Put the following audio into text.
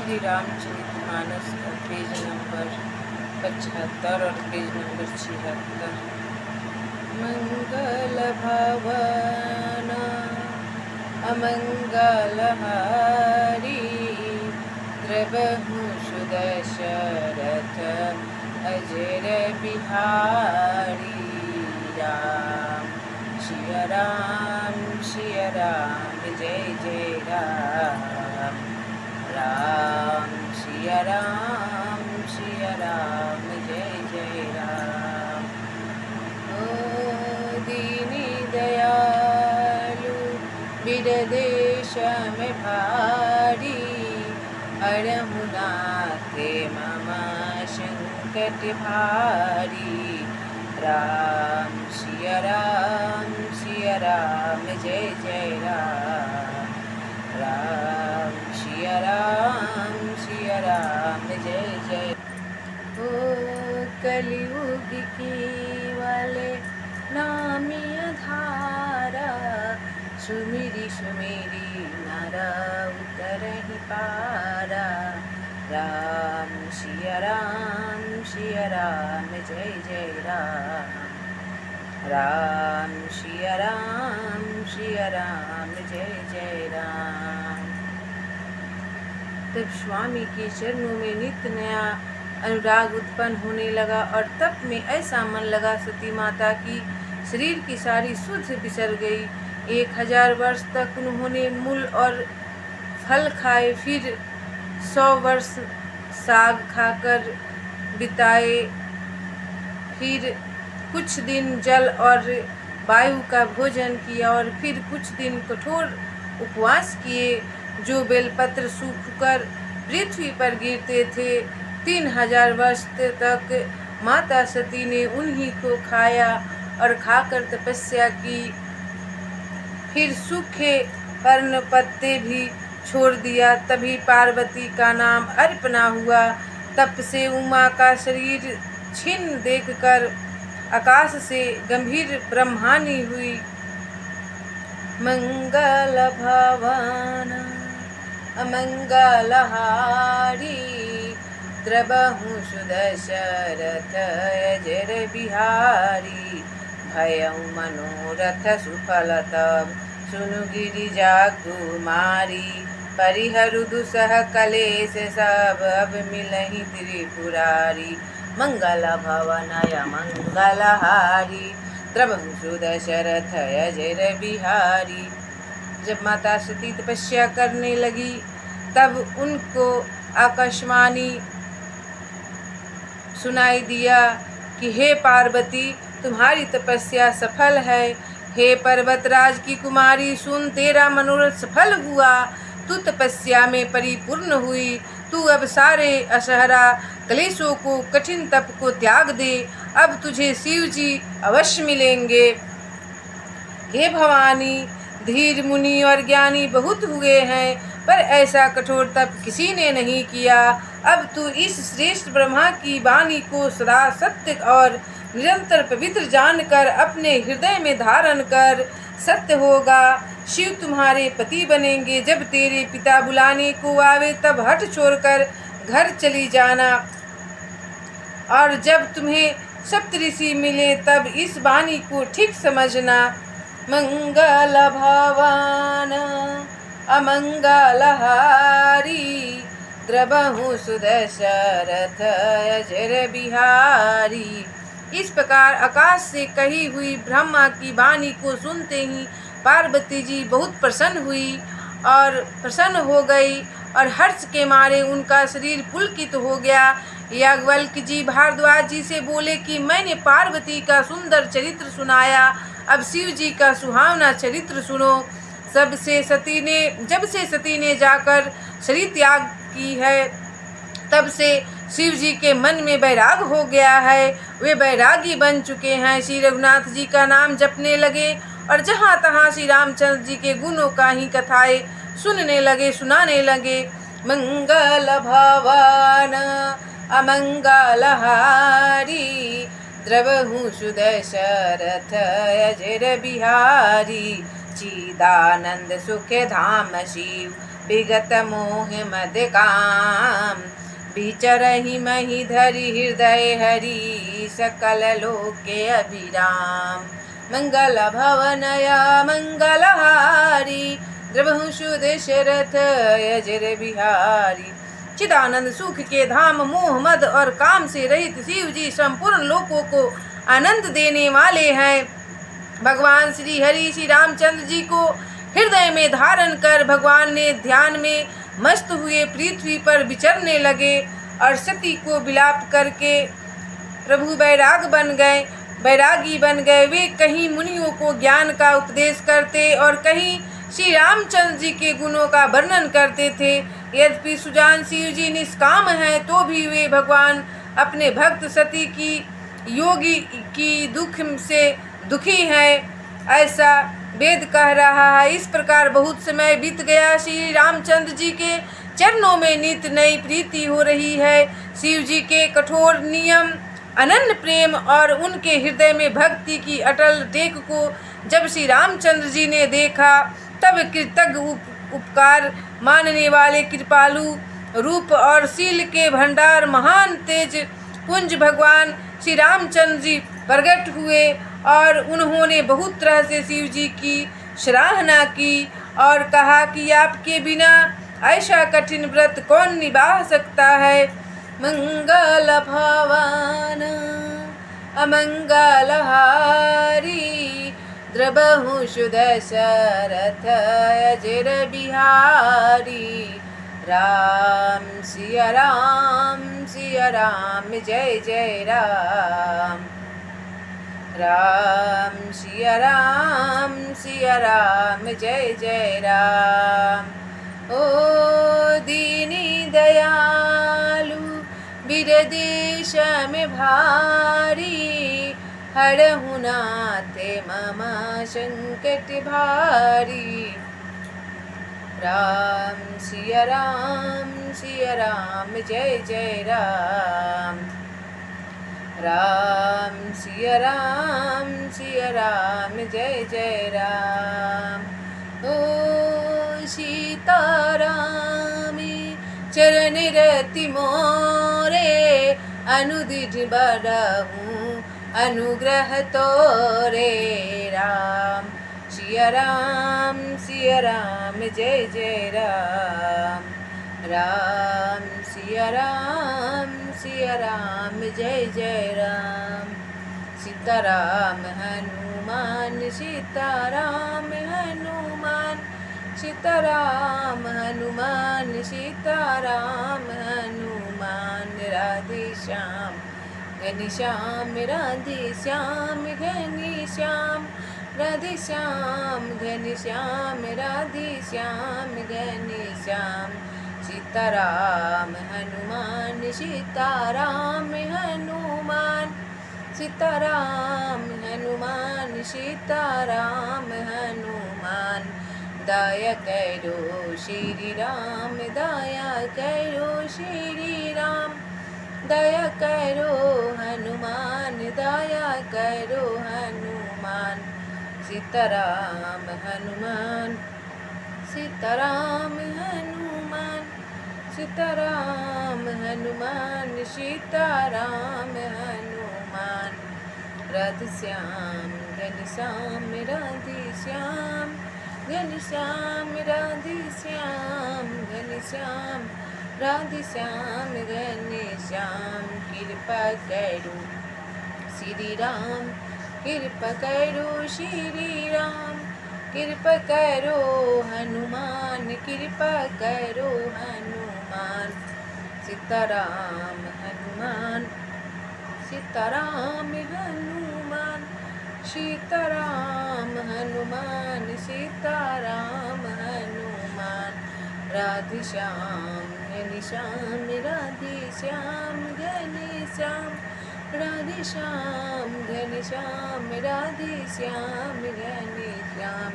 श्री रामचरितमानस का page number 75 और page number 76। मंगल भवन अमंगलहारी द्रवहु सुदशरथ अजर बिहारी। राम सिया राम जय जय राम। राम सिया राम जय जय राम। ओ दीनी दयालु विरदेश में भारी हरहु नाथे मम संकट भारी। राम सिया राम जय जय राम। राम सिया राम जय जय। ओ कलियुग केवले नामी आधारा सुमिरी नर उतरहि पारा। राम सिया राम जय जय राम। राम सिया राम जय जय राम। तब स्वामी के चरणों में नित्य नया अनुराग उत्पन्न होने लगा और तप में ऐसा मन लगा सती माता की शरीर की सारी सुध बिसर गई। 1000 वर्ष तक उन्होंने मूल और फल खाए, फिर 100 वर्ष साग खाकर बिताए, फिर कुछ दिन जल और वायु का भोजन किया और फिर कुछ दिन कठोर उपवास किए जो बेलपत्र सूखकर पृथ्वी पर गिरते थे। 3000 वर्ष तक माता सती ने उन्हीं को खाया और खाकर तपस्या की। फिर सूखे पर्ण पत्ते भी छोड़ दिया। तभी पार्वती का नाम अर्पणा हुआ। तप से उमा का शरीर छिन्न देखकर आकाश से गंभीर ब्रह्मानी हुई। मंगल भवन अमंगलहारी द्रवहु सुदशरथ अजर बिहारी। भयउ मनोरथ सुफल तब सुनु गिरिजा कुमारी। परिहरु दुसह कलेश सब अब मिलहि त्रिपुरारी। मंगल भवन अमंगलहारी द्रवहु सुदशरथ अजर बिहारी। जब माता सती तपस्या करने लगी तब उनको आकाशवाणी सुनाई दिया कि हे पार्वती, तुम्हारी तपस्या सफल है। हे पर्वतराज की कुमारी, सुन, तेरा मनोरथ सफल हुआ। तू तपस्या में परिपूर्ण हुई। तू अब सारे असहरा क्लेशों को, कठिन तप को त्याग दे। अब तुझे शिव जी अवश्य मिलेंगे। हे भवानी, धीर मुनि और ज्ञानी बहुत हुए हैं पर ऐसा कठोर तप किसी ने नहीं किया। अब तू इस श्रेष्ठ ब्रह्मा की वाणी को सदा सत्य और निरंतर पवित्र जानकर अपने हृदय में धारण कर। सत्य होगा, शिव तुम्हारे पति बनेंगे। जब तेरे पिता बुलाने को आवे तब हट छोड़कर घर चली जाना और जब तुम्हें सप्तऋषि मिले तब इस वाणी को ठीक समझना। मंगल भवन अमंगलहारी द्रवहु सुदशरथ अजर बिहारी। इस प्रकार आकाश से कही हुई ब्रह्मा की वाणी को सुनते ही पार्वती जी बहुत प्रसन्न हुई और प्रसन्न हो गई और हर्ष के मारे उनका शरीर पुलकित हो गया। याज्ञवल्क्य जी भारद्वाज जी से बोले कि मैंने पार्वती का सुंदर चरित्र सुनाया, अब शिव जी का सुहावना चरित्र सुनो। जब से सती ने जाकर शरीर त्याग की है तब से शिव जी के मन में वैराग हो गया है। वे वैरागी बन चुके हैं। श्री रघुनाथ जी का नाम जपने लगे और जहाँ तहाँ श्री रामचंद्र जी के गुणों का ही कथाएं सुनाने लगे। मंगल भवन अमंगलहारी द्रवहु सुदशरथ अजर बिहारी। चिदानंद सुख धाम शिव विगत मोह मद काम। विचरहि मही धरि हृदय हरि सकल लोके अभिराम। मंगल भवनया मंगलहारी द्रवहु दशरथ अजर बिहारी। चिदानंद सुख के धाम मोह मद और काम से रहित शिव जी संपूर्ण लोकों को आनंद देने वाले हैं। भगवान श्री हरि श्री रामचंद्र जी को हृदय में धारण कर भगवान ने ध्यान में मस्त हुए पृथ्वी पर विचरने लगे और सती को विलाप करके प्रभु बैरागी बन गए। वे कहीं मुनियों को ज्ञान का उपदेश करते और कहीं श्री रामचंद्र जी के गुणों का वर्णन करते थे। यद्यपि सुजान शिव जी निष्काम हैं तो भी वे भगवान अपने भक्त सती की योगी की दुख से दुखी हैं, ऐसा वेद कह रहा है। इस प्रकार बहुत समय बीत गया। श्री रामचंद्र जी के चरणों में नित नई प्रीति हो रही है। शिव जी के कठोर नियम, अनन्य प्रेम और उनके हृदय में भक्ति की अटल टेक को जब श्री रामचंद्र जी ने देखा तब कृतज्ञ उपकार मानने वाले कृपालु रूप और शील के भंडार महान तेज पुंज भगवान श्री रामचंद्र जी प्रकट हुए और उन्होंने बहुत तरह से शिव जी की सराहना की और कहा कि आपके बिना ऐसा कठिन व्रत कौन निभा सकता है। मंगल भवन अमंगल हारी द्रवहु दशरथ अजर बिहारी। राम सिया राम जय जय राम। राम सिया राम जय जय राम। ओ दीनी दयालु विरदेश में भारी हरहु नाथे मम संकट भारी। राम सिया राम जय जय राम। राम सिया राम जय जय राम। ओ सीतारामी चरण रति मोरे अनुदिन बड़हूँ अनुग्रह तोरे। राम सिया राम जय जय राम। राम सिया राम जय जय राम। सीताराम हनुमान सीताराम हनुमान सीताराम हनुमान सीताराम हनुमान। राधे श्याम घनश्याम राधे श्याम घनश्याम राधे श्याम घनश्याम राधे श्याम घनश्याम। सीताराम हनुमान सीताराम हनुमान सीताराम हनुमान सीताराम हनुमान। दया करो श्री राम दया करो श्री राम दया करो हनुमान दया करो हनुमान। सीताराम हनुमान सीताराम हनुमान सीताराम हनुमान सीताराम हनुमान। राधे श्याम घनश्याम राधे श्याम घनश्याम राधे श्याम घनश्याम राधे श्याम घनश्याम। कृपा करो श्री राम कृपा करो श्री राम कृपा करो हनुमान कृपा करो हनुमान। सीताराम हनुमान सीताराम हनुमान सीताराम हनुमान सीताराम हनुमान। राधे श्याम घनश्याम राधे श्याम घनश्याम राधे श्याम घनश्याम राधे श्याम घनश्याम।